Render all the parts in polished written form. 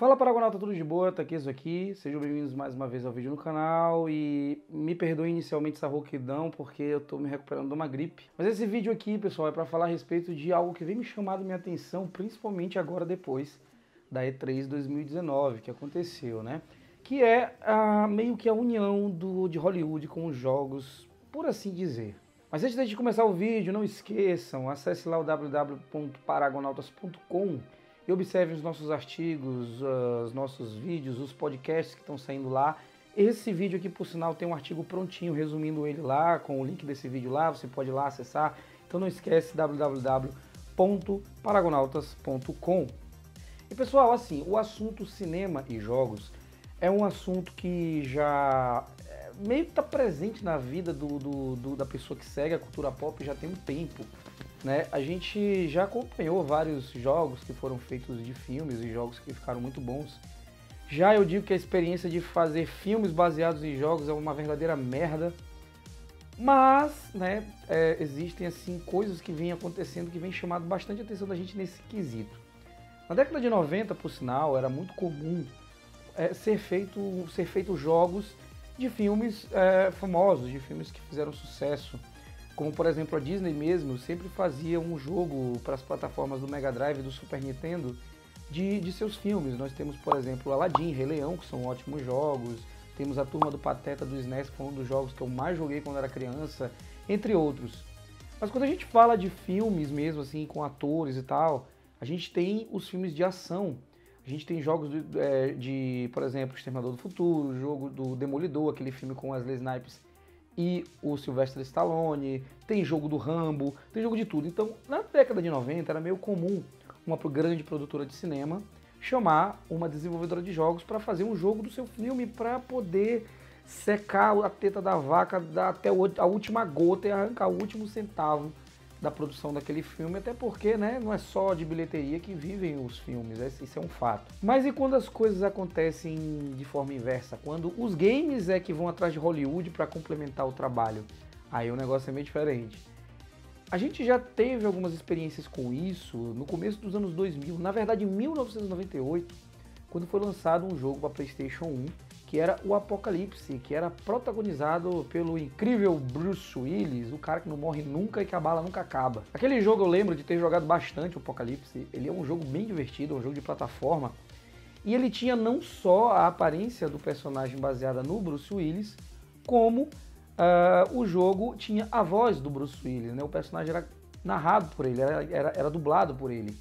Fala Paragonauta, tudo de boa? Taqueso aqui, sejam bem-vindos mais uma vez ao vídeo no canal e me perdoe inicialmente essa rouquidão porque eu tô me recuperando de uma gripe. Mas esse vídeo aqui, pessoal, é para falar a respeito de algo que vem me chamando minha atenção, principalmente agora depois da E3 2019 que aconteceu, né? Que é meio que a união de Hollywood com os jogos, por assim dizer. Mas antes de começar o vídeo, não esqueçam, acesse lá o www.paragonautas.com e observe os nossos artigos, os nossos vídeos, os podcasts que estão saindo lá. Esse vídeo aqui, por sinal, tem um artigo prontinho, resumindo ele lá, com o link desse vídeo lá, você pode ir lá acessar. Então não esquece, www.paragonautas.com. E pessoal, assim, o assunto cinema e jogos é um assunto que já meio que está presente na vida da pessoa que segue a cultura pop já tem um tempo. Né? A gente já acompanhou vários jogos que foram feitos de filmes e jogos que ficaram muito bons. Já eu digo que a experiência de fazer filmes baseados em jogos é uma verdadeira merda. Mas, né, existem assim coisas que vêm acontecendo que vêm chamando bastante a atenção da gente nesse quesito. Na década de 90, por sinal, era muito comum ser feito jogos de filmes famosos, de filmes que fizeram sucesso. Como, por exemplo, a Disney mesmo sempre fazia um jogo para as plataformas do Mega Drive e do Super Nintendo de seus filmes. Nós temos, por exemplo, Aladdin, Rei Leão, que são ótimos jogos. Temos a Turma do Pateta do SNES, que foi um dos jogos que eu mais joguei quando era criança, entre outros. Mas quando a gente fala de filmes mesmo, assim, com atores e tal, a gente tem os filmes de ação. A gente tem jogos por exemplo, Exterminador do Futuro, o jogo do Demolidor, aquele filme com Wesley Snipes e o Sylvester Stallone, tem jogo do Rambo, tem jogo de tudo. Então, na década de 90 era meio comum uma grande produtora de cinema chamar uma desenvolvedora de jogos para fazer um jogo do seu filme para poder secar a teta da vaca até a última gota e arrancar o último centavo da produção daquele filme, até porque, né, não é só de bilheteria que vivem os filmes, isso é um fato. Mas e quando as coisas acontecem de forma inversa? Quando os games é que vão atrás de Hollywood para complementar o trabalho? Aí o negócio é meio diferente. A gente já teve algumas experiências com isso no começo dos anos 2000, na verdade em 1998, quando foi lançado um jogo para PlayStation 1, que era o Apocalipse, que era protagonizado pelo incrível Bruce Willis, o cara que não morre nunca e que a bala nunca acaba. Aquele jogo eu lembro de ter jogado bastante o Apocalipse, ele é um jogo bem divertido, é um jogo de plataforma, e ele tinha não só a aparência do personagem baseada no Bruce Willis, como o jogo tinha a voz do Bruce Willis, né? O personagem era narrado por ele, era dublado por ele.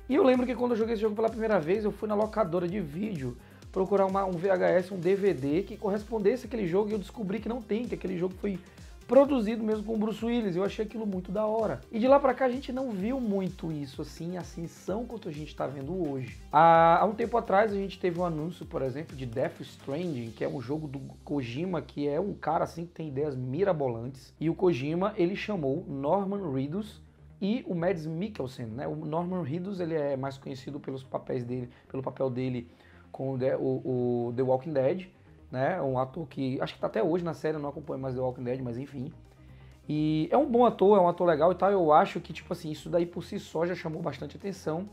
E eu lembro que quando eu joguei esse jogo pela primeira vez, eu fui na locadora de vídeo procurar um VHS, um DVD que correspondesse àquele jogo e eu descobri que não tem, que aquele jogo foi produzido mesmo com o Bruce Willis. Eu achei aquilo muito da hora. E de lá pra cá a gente não viu muito isso, assim, ascensão quanto a gente tá vendo hoje. Há um tempo atrás a gente teve um anúncio, por exemplo, de Death Stranding, que é um jogo do Kojima, que é um cara assim que tem ideias mirabolantes. E o Kojima, ele chamou Norman Reedus e o Mads Mikkelsen, né? O Norman Reedus, ele é mais conhecido pelo papel dele com o The Walking Dead, né? Um ator que acho que tá até hoje na série, eu não acompanho mais The Walking Dead, mas enfim. E é um bom ator, é um ator legal e tal. Eu acho que, tipo assim, isso daí por si só já chamou bastante atenção.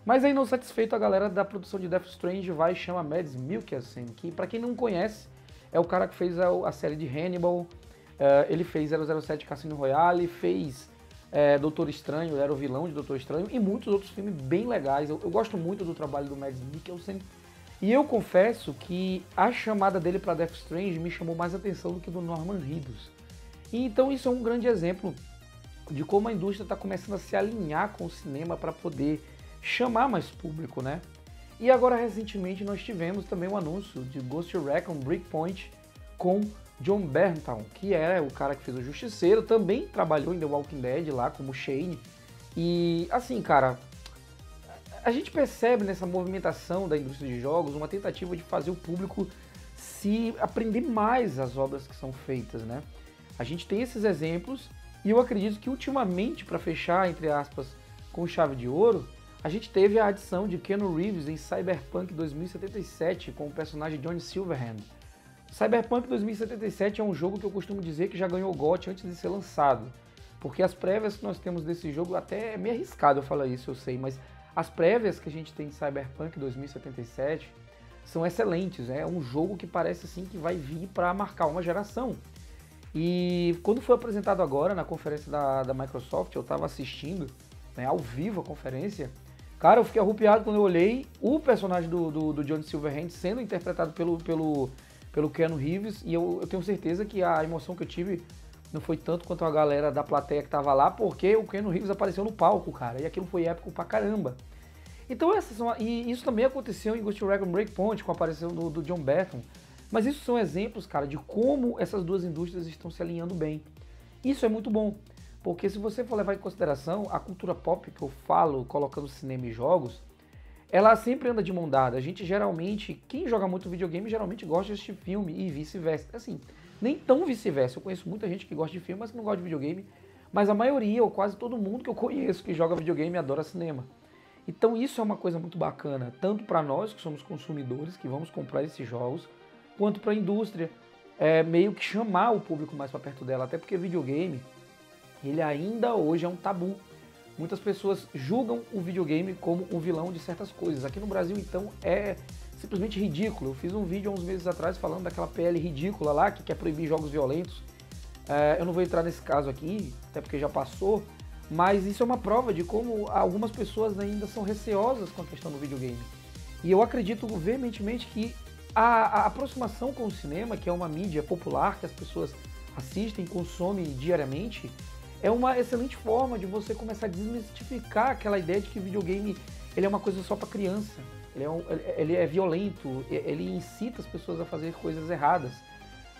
Mas aí, não satisfeito, a galera da produção de Death Stranding vai e chama Mads Mikkelsen, que pra quem não conhece, é o cara que fez a série de Hannibal, ele fez 007 Cassino Royale, fez Doutor Estranho, ele era o vilão de Doutor Estranho, e muitos outros filmes bem legais. Eu gosto muito do trabalho do Mads Mikkelsen. E eu confesso que a chamada dele para Death Stranding me chamou mais atenção do que do Norman Reedus. E então isso é um grande exemplo de como a indústria está começando a se alinhar com o cinema para poder chamar mais público, né? E agora recentemente nós tivemos também um anúncio de Ghost Recon Breakpoint com Jon Bernthal, que é o cara que fez o Justiceiro, também trabalhou em The Walking Dead lá como Shane. E assim, cara, a gente percebe nessa movimentação da indústria de jogos uma tentativa de fazer o público se aprender mais as obras que são feitas, né? A gente tem esses exemplos e eu acredito que ultimamente, para fechar, entre aspas, com chave de ouro, a gente teve a adição de Keanu Reeves em Cyberpunk 2077 com o personagem Johnny Silverhand. Cyberpunk 2077 é um jogo que eu costumo dizer que já ganhou o GOTY antes de ser lançado, porque as prévias que nós temos desse jogo, até é meio arriscado eu falar isso, eu sei, mas As prévias que a gente tem de Cyberpunk 2077 são excelentes, é um jogo que parece assim que vai vir para marcar uma geração. E quando foi apresentado agora na conferência da Microsoft, eu estava assistindo, né, ao vivo a conferência, cara, eu fiquei arrupiado quando eu olhei o personagem do John Silverhand sendo interpretado pelo Keanu Reeves, e eu tenho certeza que a emoção que eu tive não foi tanto quanto a galera da plateia que tava lá, porque o Keanu Reeves apareceu no palco, cara, e aquilo foi épico pra caramba. Então e isso também aconteceu em Ghost Recon Breakpoint, com a aparição do John Barton. Mas isso são exemplos, cara, de como essas duas indústrias estão se alinhando bem. Isso é muito bom, porque se você for levar em consideração a cultura pop que eu falo, colocando cinema e jogos, ela sempre anda de mão dada. A gente geralmente, quem joga muito videogame, geralmente gosta de assistir filme e vice-versa. Assim, nem tão vice-versa. Eu conheço muita gente que gosta de filme, mas que não gosta de videogame. Mas a maioria, ou quase todo mundo que eu conheço que joga videogame, adora cinema. Então isso é uma coisa muito bacana, tanto para nós que somos consumidores, que vamos comprar esses jogos, quanto para a indústria, meio que chamar o público mais para perto dela, até porque videogame, ele ainda hoje é um tabu. Muitas pessoas julgam o videogame como um vilão de certas coisas. Aqui no Brasil, então, é simplesmente ridículo. Eu fiz um vídeo há uns meses atrás falando daquela PL ridícula lá, que quer proibir jogos violentos. Eu não vou entrar nesse caso aqui, até porque já passou, mas isso é uma prova de como algumas pessoas ainda são receosas com a questão do videogame. E eu acredito veementemente que a aproximação com o cinema, que é uma mídia popular que as pessoas assistem, consomem diariamente, é uma excelente forma de você começar a desmistificar aquela ideia de que o videogame ele é uma coisa só para criança, ele é violento, ele incita as pessoas a fazer coisas erradas.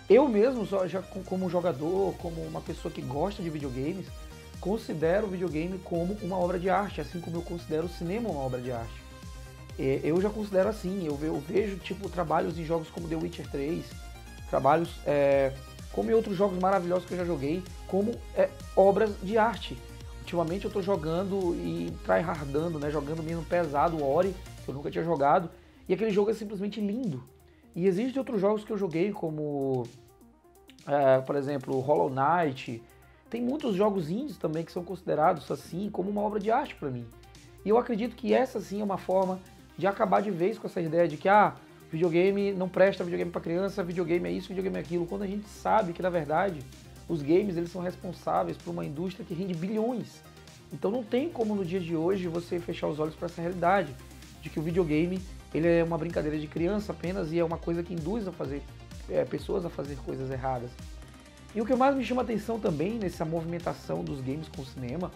Eu mesmo, já como jogador, como uma pessoa que gosta de videogames, considero o videogame como uma obra de arte, assim como eu considero o cinema uma obra de arte. Eu já considero assim, eu vejo tipo trabalhos em jogos como The Witcher 3, trabalhos como em outros jogos maravilhosos que eu já joguei, como obras de arte. Ultimamente eu tô jogando e tryhardando, né, jogando mesmo pesado o Ori, que eu nunca tinha jogado, e aquele jogo é simplesmente lindo. E existem outros jogos que eu joguei, como, por exemplo, Hollow Knight. Tem muitos jogos indies também que são considerados assim como uma obra de arte para mim. E eu acredito que essa sim é uma forma de acabar de vez com essa ideia de que videogame não presta, videogame para criança, videogame é isso, videogame é aquilo, quando a gente sabe que na verdade os games eles são responsáveis por uma indústria que rende bilhões. Então não tem como no dia de hoje você fechar os olhos para essa realidade de que o videogame ele é uma brincadeira de criança apenas e é uma coisa que induz a fazer pessoas a fazer coisas erradas. E o que mais me chama atenção também nessa movimentação dos games com o cinema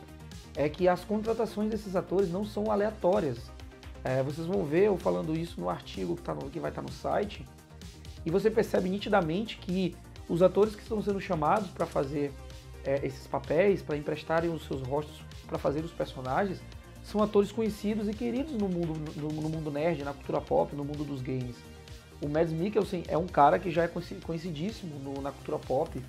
é que as contratações desses atores não são aleatórias. Vocês vão ver eu falando isso no artigo que vai estar no site, e você percebe nitidamente que os atores que estão sendo chamados para fazer esses papéis, para emprestarem os seus rostos para fazer os personagens, são atores conhecidos e queridos no mundo nerd, na cultura pop, no mundo dos games. O Mads Mikkelsen é um cara que já é conhecidíssimo na cultura pop,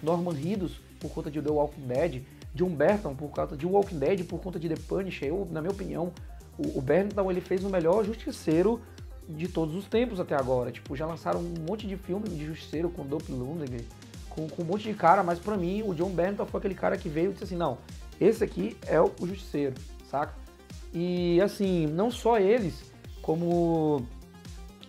Norman Reedus por conta de The Walking Dead, John Barton por conta de Walking Dead, por conta de The Punisher. Na minha opinião, o Barton ele fez o melhor justiceiro de todos os tempos até agora. Tipo, já lançaram um monte de filme de justiceiro com Dolph Lundgren, com um monte de cara, mas pra mim o John Barton foi aquele cara que veio e disse assim, não, esse aqui é o justiceiro, saca? E assim, não só eles, como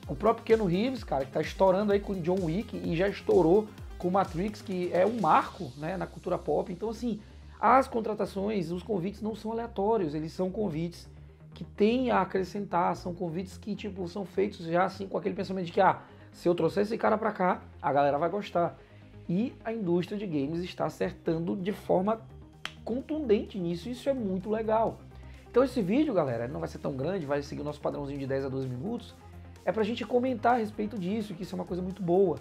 o próprio Keanu Reeves, cara, que tá estourando aí com John Wick e já estourou com Matrix, que é um marco, né, na cultura pop. Então assim, as contratações, os convites não são aleatórios, eles são convites que têm a acrescentar, são convites que tipo são feitos já assim com aquele pensamento de que se eu trouxer esse cara pra cá, a galera vai gostar. E a indústria de games está acertando de forma contundente nisso, e isso é muito legal. Então esse vídeo, galera, não vai ser tão grande, vai seguir o nosso padrãozinho de 10 a 12 minutos, é pra gente comentar a respeito disso, que isso é uma coisa muito boa.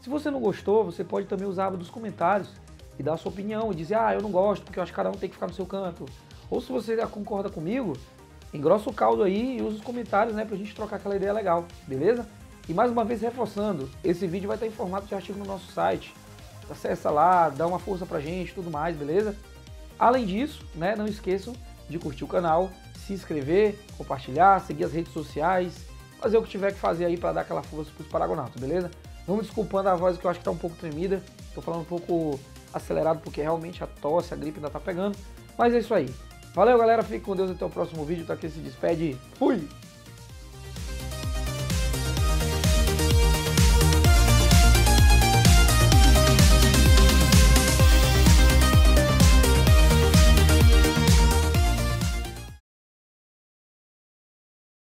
Se você não gostou, você pode também usar a aba dos comentários e dar a sua opinião e dizer, eu não gosto porque eu acho que cada um tem que ficar no seu canto. Ou se você já concorda comigo, engrossa o caldo aí e usa os comentários, né, pra gente trocar aquela ideia legal, beleza? E mais uma vez reforçando, esse vídeo vai estar em formato de artigo no nosso site. Acessa lá, dá uma força pra gente, tudo mais, beleza? Além disso, né, não esqueçam de curtir o canal, se inscrever, compartilhar, seguir as redes sociais, fazer o que tiver que fazer aí para dar aquela força pros Paragonautas, beleza? Vamos desculpando a voz que eu acho que tá um pouco tremida, tô falando um pouco acelerado porque realmente a tosse, a gripe ainda tá pegando, mas é isso aí. Valeu, galera. Fique com Deus. Até o próximo vídeo. Tá aqui, se despede. Fui!